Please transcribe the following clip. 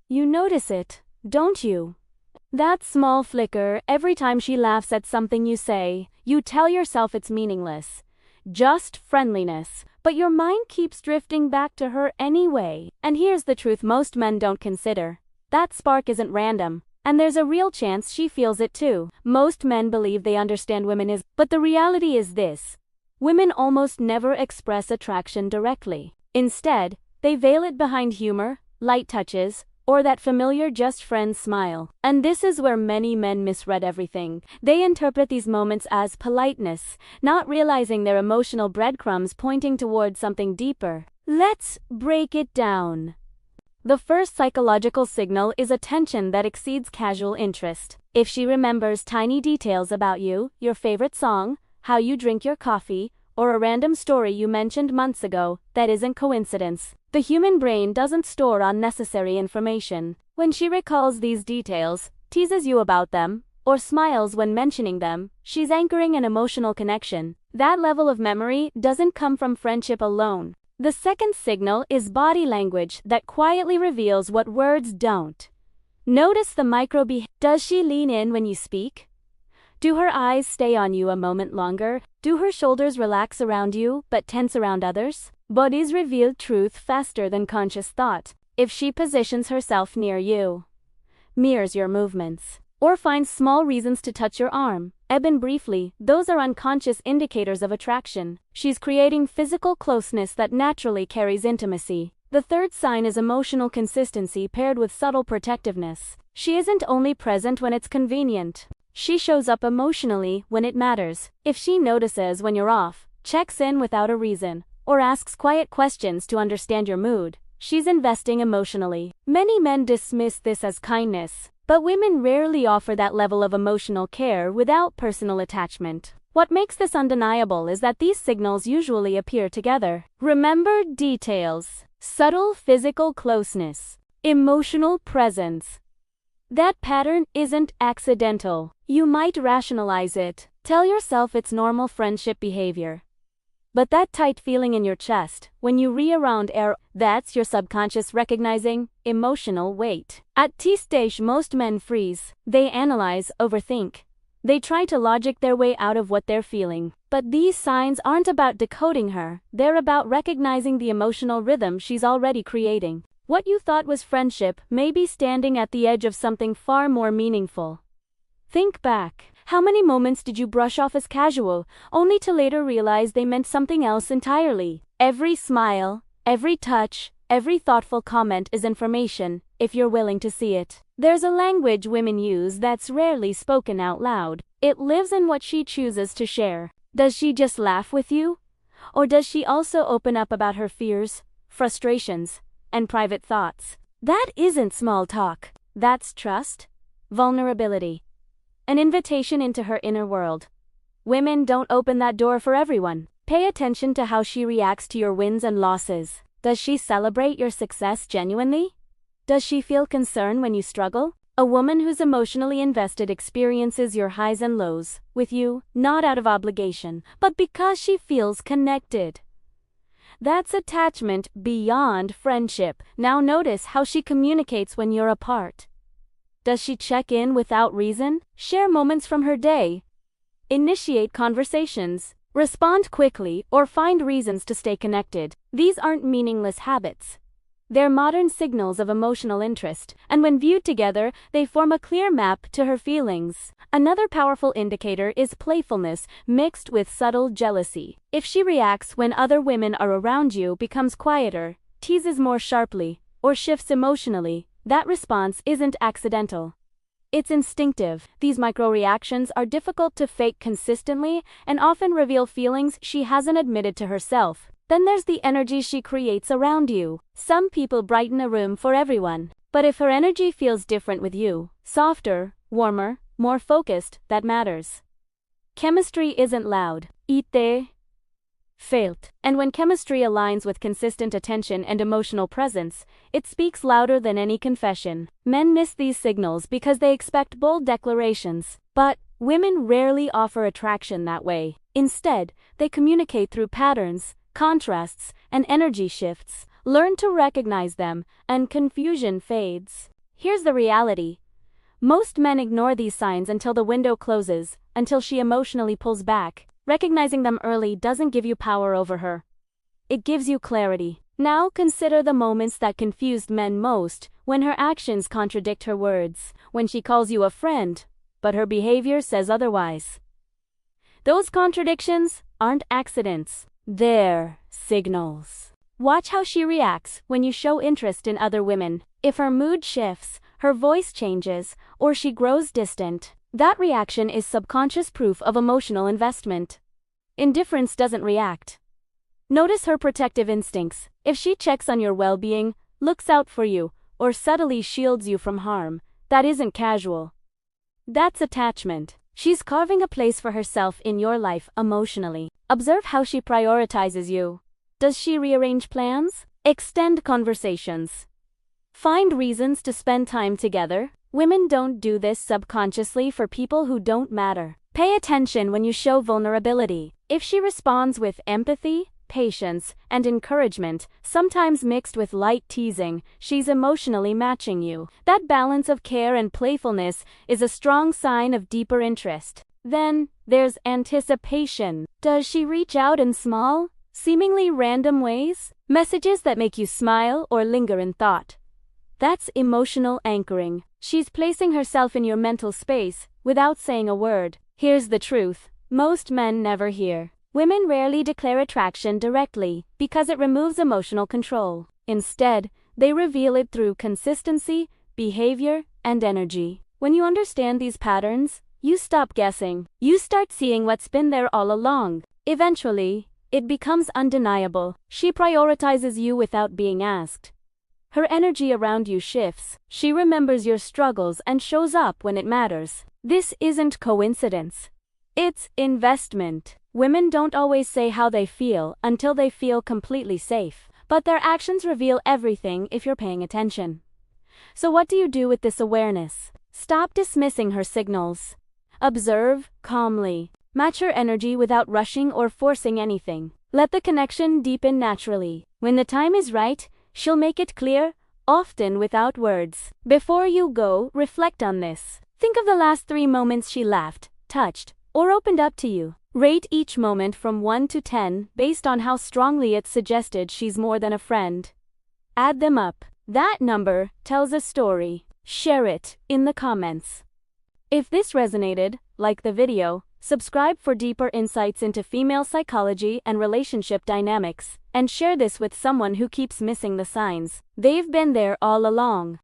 You notice it, don't you? That small flicker every time she laughs at something you say. You tell yourself it's meaningless, just friendliness, but your mind keeps drifting back to her anyway. And here's the truth most men don't consider. That spark isn't random, and there's a real chance she feels it too. Most men believe they understand women but the reality is this. Women almost never express attraction directly. Instead, they veil it behind humor, light touches, or that familiar just friends smile. And this is where many men misread everything. They interpret these moments as politeness, not realizing they're emotional breadcrumbs pointing toward something deeper. Let's break it down. The first psychological signal is attention that exceeds casual interest. If she remembers tiny details about you, your favorite song, how you drink your coffee, or a random story you mentioned months ago, that isn't coincidence. The human brain doesn't store unnecessary information. When she recalls these details, teases you about them, or smiles when mentioning them, she's anchoring an emotional connection. That level of memory doesn't come from friendship alone. The second signal is body language that quietly reveals what words don't. Notice the micro-behavior. Does she lean in when you speak? Do her eyes stay on you a moment longer? Do her shoulders relax around you but tense around others? Bodies reveal truth faster than conscious thought. If she positions herself near you, mirrors your movements, or finds small reasons to touch your arm, even briefly, those are unconscious indicators of attraction. She's creating physical closeness that naturally carries intimacy. The third sign is emotional consistency paired with subtle protectiveness. She isn't only present when it's convenient. She shows up emotionally when it matters. If she notices when you're off, checks in without a reason, or asks quiet questions to understand your mood, she's investing emotionally. Many men dismiss this as kindness, but women rarely offer that level of emotional care without personal attachment. What makes this undeniable is that these signals usually appear together. Remember details, subtle physical closeness, emotional presence. That pattern isn't accidental. You might rationalize it, tell yourself it's normal friendship behavior. But that tight feeling in your chest, when you rearrange air, that's your subconscious recognizing emotional weight. At this stage, most men freeze. They analyze, overthink. They try to logic their way out of what they're feeling. But these signs aren't about decoding her. They're about recognizing the emotional rhythm she's already creating. What you thought was friendship may be standing at the edge of something far more meaningful. Think back. How many moments did you brush off as casual, only to later realize they meant something else entirely? Every smile, every touch, every thoughtful comment is information, if you're willing to see it. There's a language women use that's rarely spoken out loud. It lives in what she chooses to share. Does she just laugh with you? Or does she also open up about her fears, frustrations, and private thoughts? That isn't small talk. That's trust, vulnerability, an invitation into her inner world. Women don't open that door for everyone. Pay attention to how she reacts to your wins and losses. Does she celebrate your success genuinely? Does she feel concern when you struggle? A woman who's emotionally invested experiences your highs and lows with you, not out of obligation, but because she feels connected. That's attachment beyond friendship. Now notice how she communicates when you're apart. Does she check in without reason? Share moments from her day? Initiate conversations? Respond quickly or find reasons to stay connected? These aren't meaningless habits. They're modern signals of emotional interest, and when viewed together, they form a clear map to her feelings. Another powerful indicator is playfulness mixed with subtle jealousy. If she reacts when other women are around you, becomes quieter, teases more sharply, or shifts emotionally, that response isn't accidental. It's instinctive. These micro-reactions are difficult to fake consistently and often reveal feelings she hasn't admitted to herself. Then there's the energy she creates around you. Some people brighten a room for everyone. But if her energy feels different with you, softer, warmer, more focused, that matters. Chemistry isn't loud. Ite failed. And when chemistry aligns with consistent attention and emotional presence, it speaks louder than any confession. Men miss these signals because they expect bold declarations. But women rarely offer attraction that way. Instead, they communicate through patterns, contrasts, and energy shifts. Learn to recognize them, and confusion fades. Here's the reality. Most men ignore these signs until the window closes, until she emotionally pulls back. Recognizing them early doesn't give you power over her. It gives you clarity. Now consider the moments that confused men most, when her actions contradict her words, when she calls you a friend, but her behavior says otherwise. Those contradictions aren't accidents. They're signals. Watch how she reacts when you show interest in other women. If her mood shifts, her voice changes, or she grows distant, that reaction is subconscious proof of emotional investment. Indifference doesn't react. Notice her protective instincts. If she checks on your well-being, looks out for you, or subtly shields you from harm, that isn't casual. That's attachment. She's carving a place for herself in your life emotionally. Observe how she prioritizes you. Does she rearrange plans? Extend conversations. Find reasons to spend time together. Women don't do this subconsciously for people who don't matter. Pay attention when you show vulnerability. If she responds with empathy, patience, and encouragement, sometimes mixed with light teasing, she's emotionally matching you. That balance of care and playfulness is a strong sign of deeper interest. Then, there's anticipation. Does she reach out in small, seemingly random ways? Messages that make you smile or linger in thought. That's emotional anchoring. She's placing herself in your mental space without saying a word. Here's the truth. Most men never hear. Women rarely declare attraction directly because it removes emotional control. Instead, they reveal it through consistency, behavior, and energy. When you understand these patterns, you stop guessing. You start seeing what's been there all along. Eventually, it becomes undeniable. She prioritizes you without being asked. Her energy around you shifts. She remembers your struggles and shows up when it matters. This isn't coincidence. It's investment. Women don't always say how they feel until they feel completely safe, but their actions reveal everything if you're paying attention. So what do you do with this awareness? Stop dismissing her signals. Observe calmly. Match her energy without rushing or forcing anything. Let the connection deepen naturally. When the time is right, she'll make it clear, often without words. Before you go, reflect on this. Think of the last 3 moments she laughed, touched, or opened up to you. Rate each moment from 1 to 10 based on how strongly it suggested she's more than a friend. Add them up. That number tells a story. Share it in the comments. If this resonated, like the video, subscribe for deeper insights into female psychology and relationship dynamics, and share this with someone who keeps missing the signs. They've been there all along.